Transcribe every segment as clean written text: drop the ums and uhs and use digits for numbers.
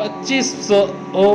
2500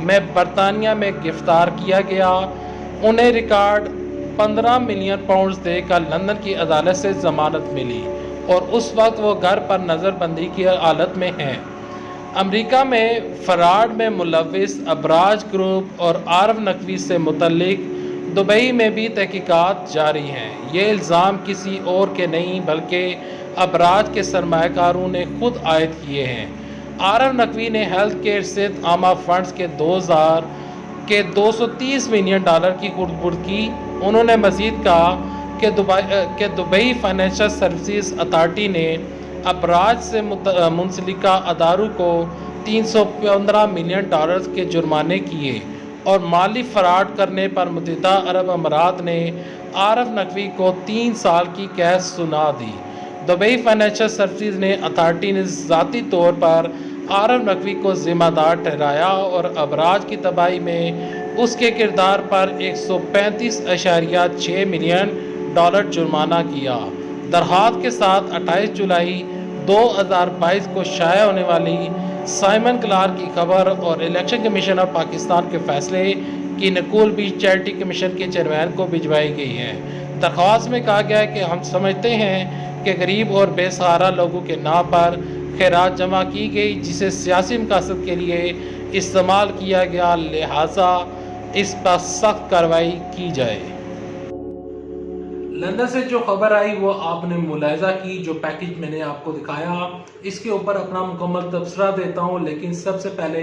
میں برطانیہ میں گرفتار کیا گیا۔ انہیں ریکارڈ 15 ملین پاؤنڈز دے کر لندن کی عدالت سے ضمانت ملی اور اس وقت وہ گھر پر نظر بندی کی حالت میں ہیں۔ امریکہ میں فراڈ میں ملوث ابراج گروپ اور عارف نقوی سے متعلق دبئی میں بھی تحقیقات جاری ہیں۔ یہ الزام کسی اور کے نہیں بلکہ ابراج کے سرمایہ کاروں نے خود عائد کیے ہیں۔ عارف نقوی نے ہیلتھ کیئر صحت عامہ فنڈز کے 2000 کے 230 ملین ڈالر کی خرد برد کی۔ انہوں نے مزید کہا کہ دبئی فائنینشل سروسز اتھارٹی نے ابراج سے منسلکہ اداروں کو 315 ملین ڈالر کے جرمانے کیے اور مالی فراڈ کرنے پر متحدہ عرب امارات نے عارف نقوی کو 3 سال کی قید سنا دی۔ دبئی فائنینشل سروسز نے اتھارٹی نے ذاتی طور پر عارف نقوی کو ذمہ دار ٹھہرایا اور ابراج کی تباہی میں اس کے کردار پر 135.6 ملین ڈالر جرمانہ کیا۔ درخواست کے ساتھ 28 جولائی 2022 کو شائع ہونے والی سائمن کلارک کی خبر اور الیکشن کمیشن آف پاکستان کے فیصلے کی نقول بھی چیریٹی کمیشن کے چیئرمین کو بھجوائی گئی ہے۔ درخواست میں کہا گیا ہے کہ ہم سمجھتے ہیں کہ غریب اور بے سہارا لوگوں کے نام پر خیرات جمع کی گئی جسے سیاسی مقاصد کے لیے استعمال کیا گیا، لہٰذا اس پر سخت کارروائی کی جائے۔ لندن سے جو خبر آئی وہ آپ نے ملاحظہ کی، جو پیکج میں نے آپ کو دکھایا اس کے اوپر اپنا مکمل تبصرہ دیتا ہوں، لیکن سب سے پہلے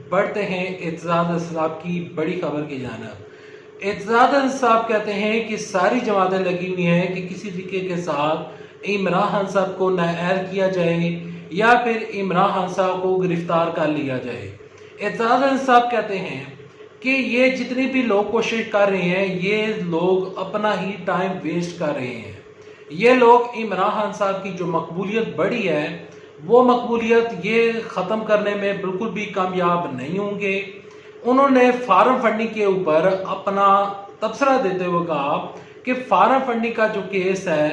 بڑھتے ہیں اعتزاز انصاف کی بڑی خبر کی جانب۔ اعتزاز انصاف کہتے ہیں کہ ساری جماعتیں لگی ہوئی ہیں کہ کسی طریقے کے ساتھ عمران خان صاحب کو نااہل کیا جائے یا پھر عمران خان صاحب کو گرفتار کر لیا جائے۔ اعتزاز انصاف کہتے ہیں کہ یہ جتنی بھی لوگ کوشش کر رہے ہیں یہ لوگ اپنا ہی ٹائم ویسٹ کر رہے ہیں۔ یہ لوگ عمران خان صاحب کی جو مقبولیت بڑی ہے وہ مقبولیت یہ ختم کرنے میں بالکل بھی کامیاب نہیں ہوں گے۔ انہوں نے فارم فنڈنگ کے اوپر اپنا تبصرہ دیتے ہوئے کہا کہ فارم فنڈنگ کا جو کیس ہے،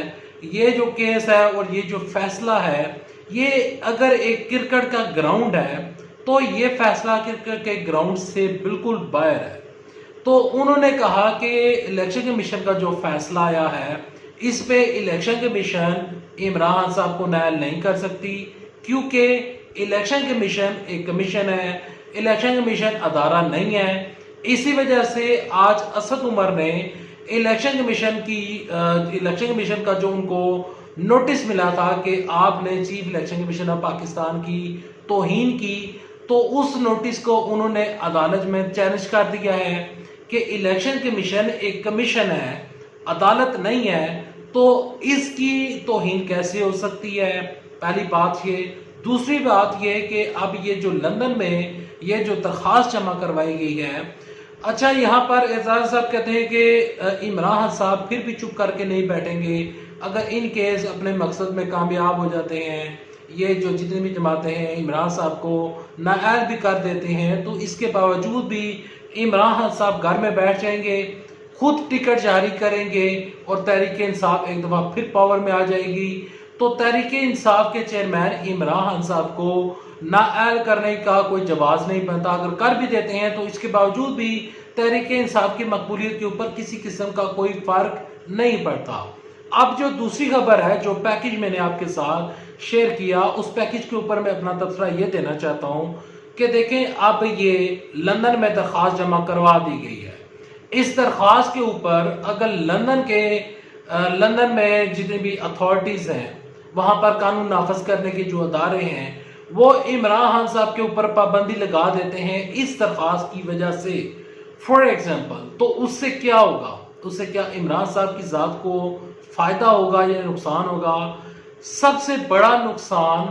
یہ جو کیس ہے اور یہ جو فیصلہ ہے، یہ اگر ایک کرکٹ کا گراؤنڈ ہے تو یہ فیصلہ کرکٹ کے گراؤنڈ سے بالکل باہر ہے۔ تو انہوں نے کہا کہ الیکشن کمیشن کا جو فیصلہ آیا ہے اس پہ الیکشن کمیشن عمران خان صاحب کو نااہل نہیں کر سکتی، کیونکہ الیکشن کمیشن ایک کمیشن ہے، الیکشن کمیشن ادارہ نہیں ہے۔ اسی وجہ سے آج اسد عمر نے الیکشن کمیشن کا جو ان کو نوٹس ملا تھا کہ آپ نے chief election commission of Pakistan کی توہین کی، تو اس نوٹس کو انہوں نے عدالت میں چیلنج کر دیا ہے کہ الیکشن کمیشن ایک کمیشن ہے، عدالت نہیں ہے، تو اس کی توہین کیسے ہو سکتی ہے؟ پہلی بات یہ۔ دوسری بات یہ کہ اب یہ جو لندن میں یہ جو درخواست جمع کروائی گئی ہے، اچھا یہاں پر اعتزاز صاحب کہتے ہیں کہ عمران خان صاحب پھر بھی چپ کر کے نہیں بیٹھیں گے، اگر ان کیس اپنے مقصد میں کامیاب ہو جاتے ہیں، یہ جو جتنی بھی جماعتیں ہیں عمران صاحب کو نااہل بھی کر دیتے ہیں، تو اس کے باوجود بھی عمران خان صاحب گھر میں بیٹھ جائیں گے، خود ٹکٹ جاری کریں گے اور تحریک انصاف ایک دفعہ پھر پاور میں آ جائے گی، تو تحریک انصاف کے چیئرمین عمران خان صاحب کو نااہل کرنے کا کوئی جواز نہیں بنتا۔ اگر کر بھی دیتے ہیں تو اس کے باوجود بھی تحریک انصاف کی مقبولیت کے اوپر کسی قسم کا کوئی فرق نہیں پڑتا۔ اب جو دوسری خبر ہے، جو پیکج میں نے آپ کے ساتھ شیئر کیا، اس پیکج کے اوپر میں اپنا تبصرہ یہ دینا چاہتا ہوں کہ دیکھیں اب یہ لندن میں درخواست جمع کروا دی گئی ہے۔ اس درخواست کے اوپر اگر لندن میں جتنی بھی اتھارٹیز ہیں، وہاں پر قانون نافذ کرنے کے جو ادارے ہیں، وہ عمران خان صاحب کے اوپر پابندی لگا دیتے ہیں اس درخواست کی وجہ سے، فار ایگزامپل، تو اس سے کیا ہوگا؟ اس سے کیا عمران صاحب کی ذات کو فائدہ ہوگا یا نقصان ہوگا؟ سب سے بڑا نقصان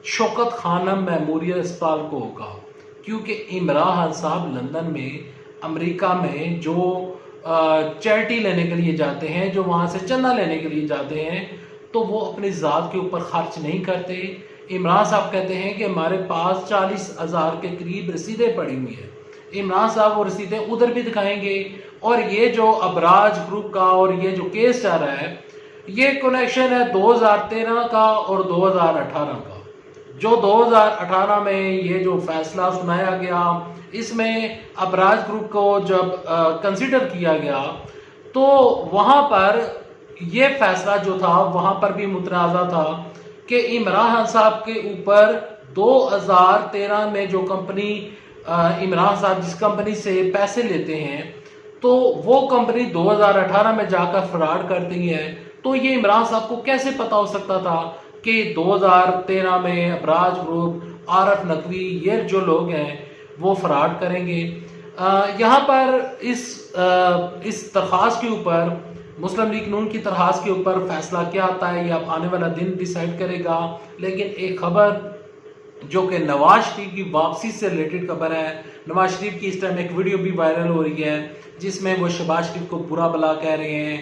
شوکت خانم میموریل اسپتال کو ہوگا، کیونکہ عمران خان صاحب لندن میں، امریکہ میں جو چیریٹی لینے کے لیے جاتے ہیں، جو وہاں سے چندہ لینے کے لیے جاتے ہیں، تو وہ اپنی ذات کے اوپر خرچ نہیں کرتے۔ عمران صاحب کہتے ہیں کہ ہمارے پاس 40,000 کے قریب رسیدیں پڑی ہوئی ہیں۔ عمران صاحب وہ رسیدیں ادھر بھی دکھائیں گے، اور یہ جو ابراج گروپ کا اور یہ جو کیس چل رہا ہے، یہ کنیکشن ہے 2013 کا اور 2018 کا۔ جو 2018 میں یہ جو فیصلہ سنایا گیا، اس میں ابراج گروپ کو جب کنسیڈر کیا گیا تو وہاں پر یہ فیصلہ جو تھا وہاں پر بھی متنازع تھا کہ عمران خان صاحب کے اوپر 2013 میں جو کمپنی عمران صاحب جس کمپنی سے پیسے لیتے ہیں تو وہ کمپنی 2018 میں جا کر فراڈ کرتی ہے، تو یہ عمران صاحب کو کیسے پتا ہو سکتا تھا کہ 2013 میں ابراج گروپ، عارف نقوی، یہ جو لوگ ہیں وہ فراڈ کریں گے؟ یہاں پر اس درخواست کے اوپر، مسلم لیگ نون کی درخواست کے اوپر فیصلہ کیا آتا ہے یہ اب آنے والا دن ڈیسائیڈ کرے گا، لیکن ایک خبر جو کہ نواز شریف کی واپسی سے ریلیٹڈ خبر ہے، نواز شریف کی اس ٹائم ایک ویڈیو بھی وائرل ہو رہی ہے جس میں وہ شہباز شریف کو برا بلا کہہ رہے ہیں،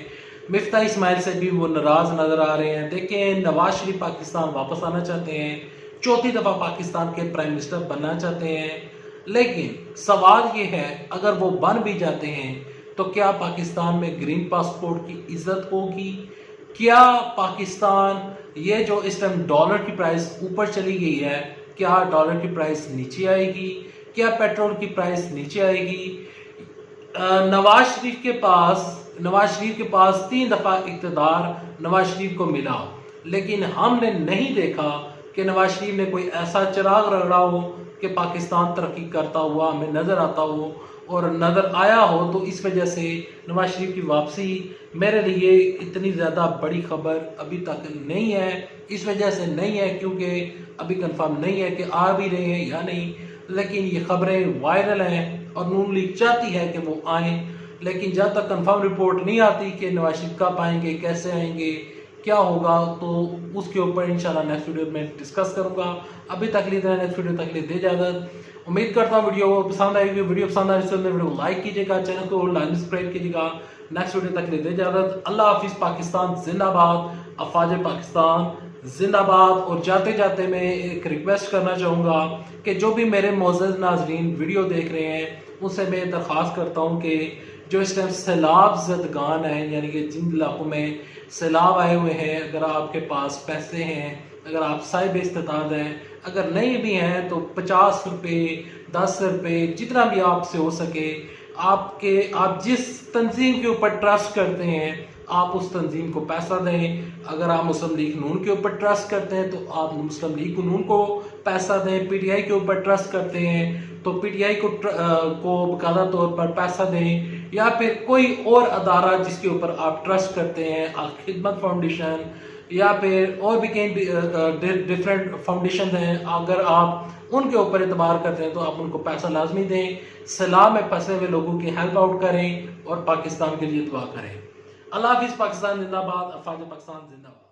مفتاح اسماعیل سے بھی وہ ناراض نظر آ رہے ہیں۔ دیکھیں، نواز شریف پاکستان واپس آنا چاہتے ہیں، چوتھی دفعہ پاکستان کے پرائم منسٹر بننا چاہتے ہیں، لیکن سوال یہ ہے اگر وہ بن بھی جاتے ہیں تو کیا پاکستان میں گرین پاسپورٹ کی عزت ہوگی؟ کیا پاکستان، یہ جو اس ٹائم ڈالر کی پرائس اوپر چلی گئی ہے، کیا ڈالر کی پرائس نیچے آئے گی؟ کیا پیٹرول کی پرائس نیچے آئے گی؟ نواز شریف کے پاس 3 دفعہ اقتدار نواز شریف کو ملا، لیکن ہم نے نہیں دیکھا کہ نواز شریف نے کوئی ایسا چراغ رگڑا ہو کہ پاکستان ترقی کرتا ہوا ہمیں نظر آتا ہو، اور نظر آیا ہو تو اس وجہ سے نواز شریف کی واپسی میرے لیے اتنی زیادہ بڑی خبر ابھی تک نہیں ہے۔ اس وجہ سے نہیں ہے کیونکہ ابھی کنفرم نہیں ہے کہ آ بھی رہے ہیں یا نہیں، لیکن یہ خبریں وائرل ہیں اور نون لیگ چاہتی ہے کہ وہ آئیں، لیکن جب تک کنفرم رپورٹ نہیں آتی کہ نواز شریف کب آئیں گے، کیسے آئیں گے، کیا ہوگا، تو اس کے اوپر انشاءاللہ نیکسٹ ویڈیو میں ڈسکس کروں گا۔ ابھی تک لیے نیکسٹ ویڈیو تک لیے دے اجازت۔ امید کرتا ہوں ویڈیو پسند آئے گی، ویڈیو پسند آئے تو ویڈیو لائک کیجیے گا، چینل کو سبسکرائب کیجیے گا۔ نیکسٹ ویڈیو تک لیے دے اجازت۔ اللہ حافظ۔ پاکستان زندہ باد، افواج پاکستان زندہ باد۔ اور جاتے جاتے میں ایک ریکویسٹ کرنا چاہوں گا کہ جو بھی میرے معزز ناظرین ویڈیو دیکھ رہے ہیں ان سے میں درخواست کرتا ہوں کہ جو اس ٹائم سیلاب زدگان ہیں، یعنی کہ جن علاقوں میں سیلاب آئے ہوئے ہیں، اگر آپ کے پاس پیسے ہیں، اگر آپ صاحب استطاعت ہیں، اگر نہیں بھی ہیں تو 50 روپے، 10 روپے، جتنا بھی آپ سے ہو سکے، آپ جس تنظیم کے اوپر ٹرسٹ کرتے ہیں آپ اس تنظیم کو پیسہ دیں۔ اگر آپ مسلم لیگ نون کے اوپر ٹرسٹ کرتے ہیں تو آپ مسلم لیگ نون کو پیسہ دیں۔ پی ٹی آئی کے اوپر ٹرسٹ کرتے ہیں تو پی ٹی آئی کو باقاعدہ طور پر پیسہ دیں، یا پھر کوئی اور ادارہ جس کے اوپر آپ ٹرسٹ کرتے ہیں، خدمت فاؤنڈیشن یا پھر اور بھی کئی ڈیفرنٹ فاؤنڈیشن ہیں، اگر آپ ان کے اوپر اعتبار کرتے ہیں تو آپ ان کو پیسہ لازمی دیں۔ سیلاب میں پھنسے ہوئے لوگوں کی ہیلپ آؤٹ کریں اور پاکستان کے لیے دعا کریں۔ اللہ حافظ۔ پاکستان زندہ باد، افواج پاکستان زندہ باد۔